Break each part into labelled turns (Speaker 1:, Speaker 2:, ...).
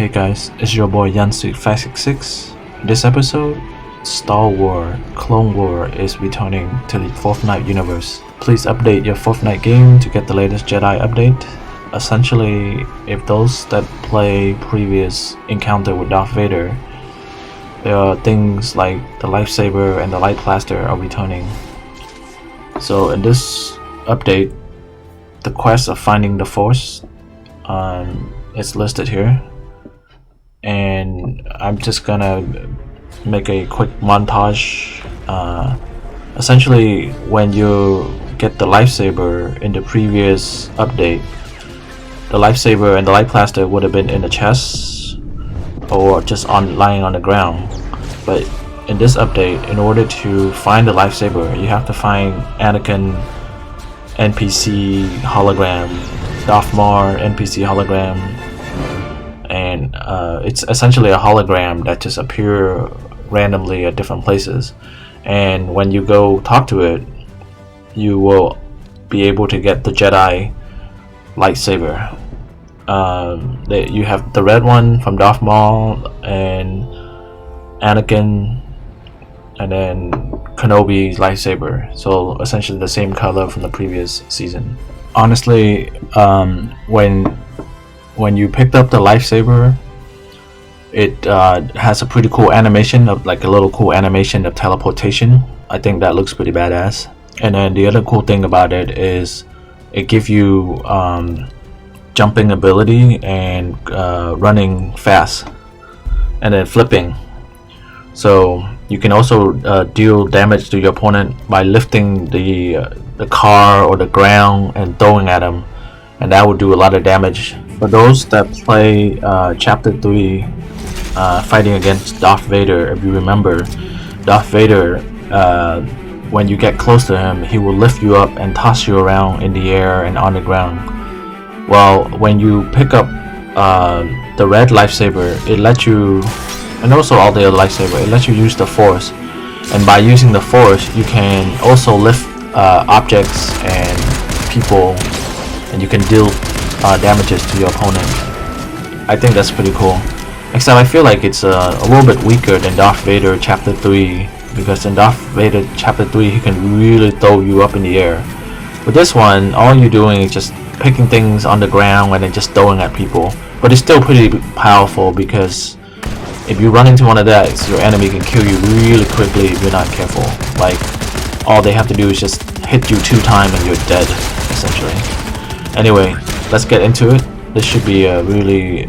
Speaker 1: Hey guys, it's your boy Yansu566. In this episode, Star Wars Clone War is returning to the Fortnite universe. Please update your Fortnite game to get the latest Jedi update. Essentially, if those that play previous Encounter with Darth Vader, there are things like the lightsaber and the light blaster are returning. So in this update, the quest of finding the Force is listed here, and I'm just gonna make a quick montage. Essentially, when you get the lightsaber in the previous update, the lightsaber and the light blaster would have been in the chest or just lying on the ground. But in this update, in order to find the lightsaber, you have to find Anakin NPC hologram, Darth Maul NPC hologram, and it's essentially a hologram that just appear randomly at different places. And when you go talk to it, you will be able to get the Jedi lightsaber. You have the red one from Darth Maul and Anakin, and then Kenobi's lightsaber, so essentially the same color from the previous season. Honestly, when you picked up the lightsaber, it has a pretty cool animation of like a little cool animation of teleportation. I think that looks pretty badass. And then the other cool thing about it is it gives you jumping ability and running fast, and then flipping. So you can also deal damage to your opponent by lifting the car or the ground and throwing at them, and that would do a lot of damage. For those that play Chapter 3, fighting against Darth Vader, if you remember, Darth Vader, when you get close to him, he will lift you up and toss you around in the air and on the ground. Well, when you pick up the red lightsaber, it lets you, and also all the other lightsaber, it lets you use the Force. And by using the Force, you can also lift objects and people, and you can deal damages to your opponent. I think that's pretty cool. Except I feel like it's a little bit weaker than Darth Vader Chapter 3, because in Darth Vader Chapter 3 he can really throw you up in the air. With this one, all you're doing is just picking things on the ground and then just throwing at people. But it's still pretty powerful, because if you run into one of that, your enemy can kill you really quickly if you're not careful. Like, all they have to do is just hit you 2 times and you're dead, essentially. Anyway, let's get into it. This should be a really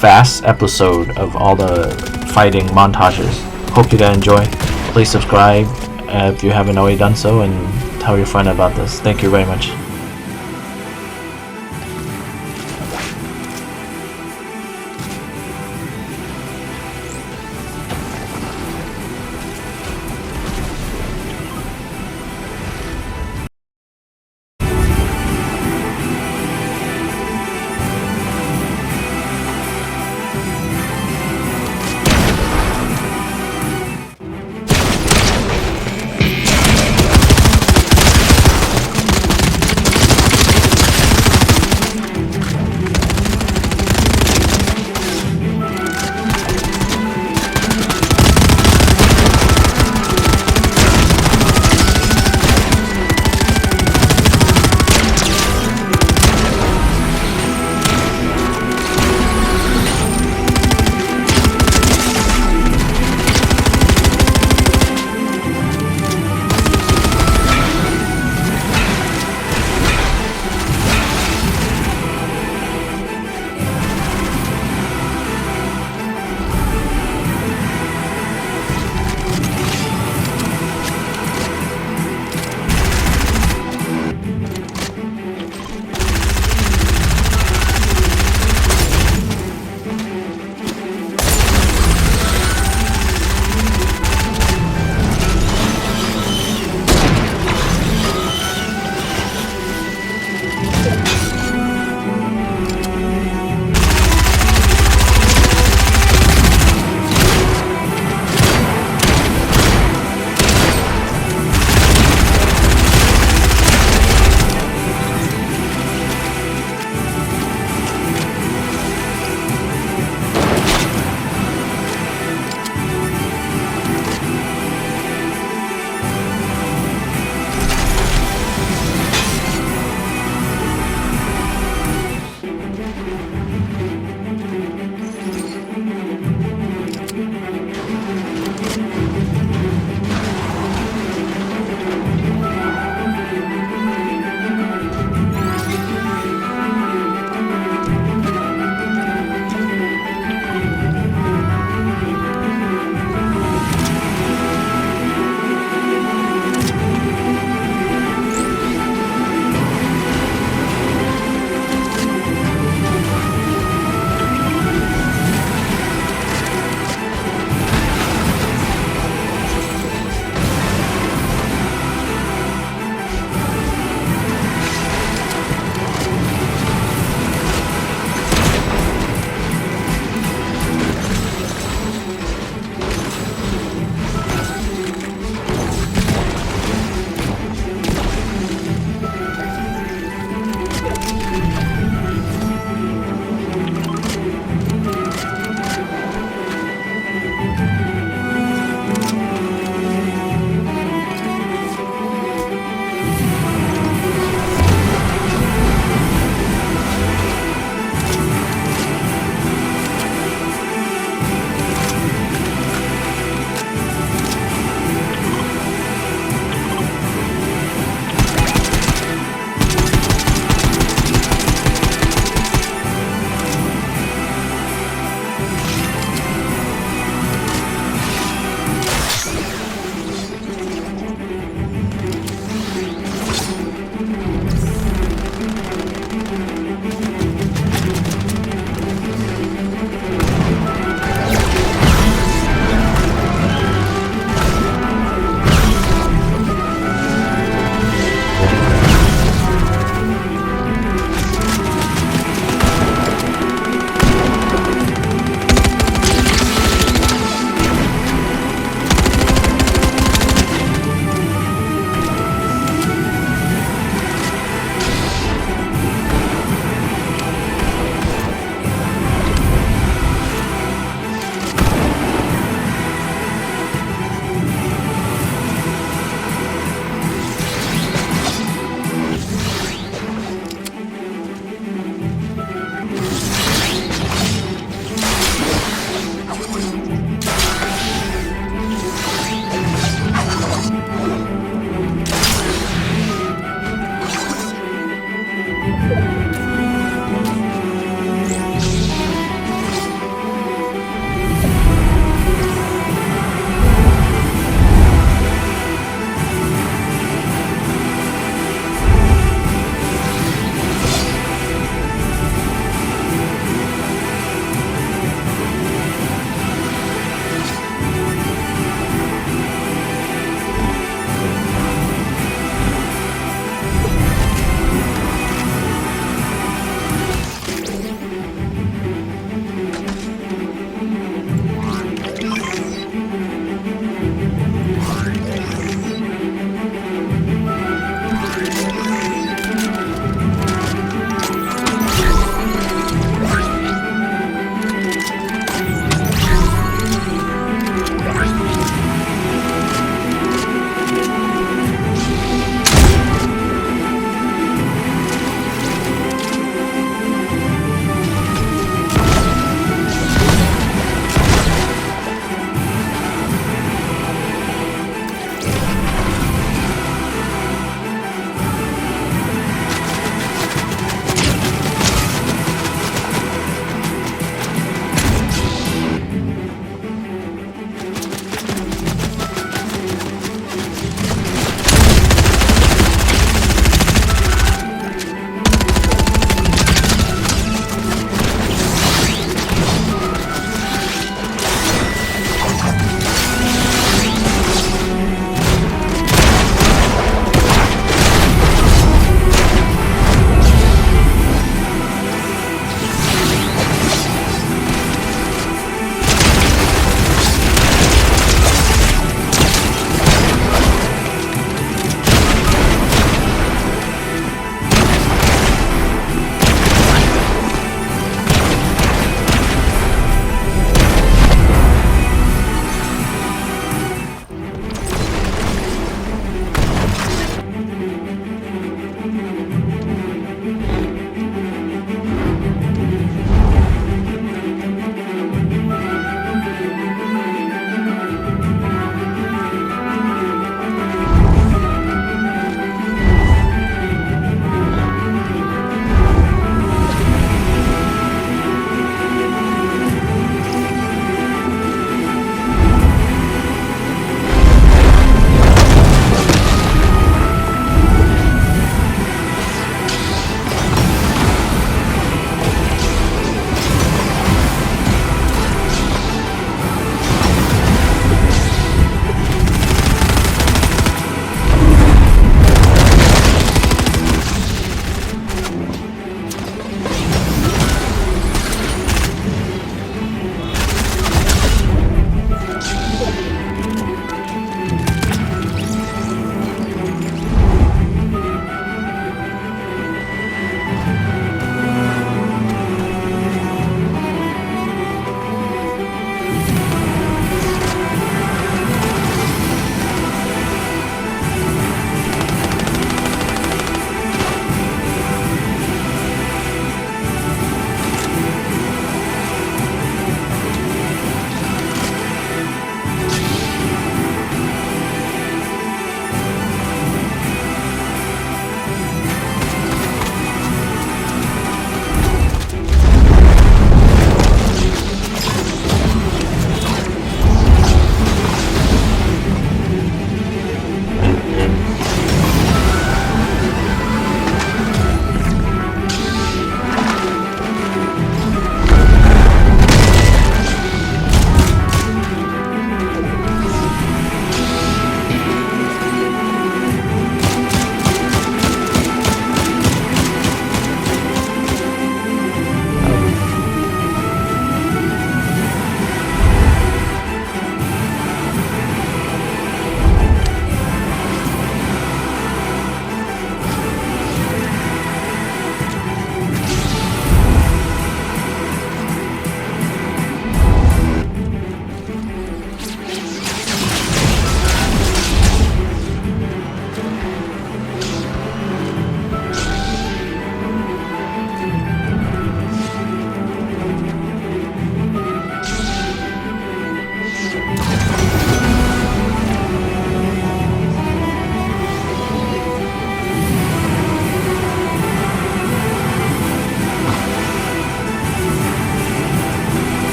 Speaker 1: fast episode of all the fighting montages. Hope you guys enjoy. Please subscribe if you haven't already done so, and tell your friend about this. Thank you very much.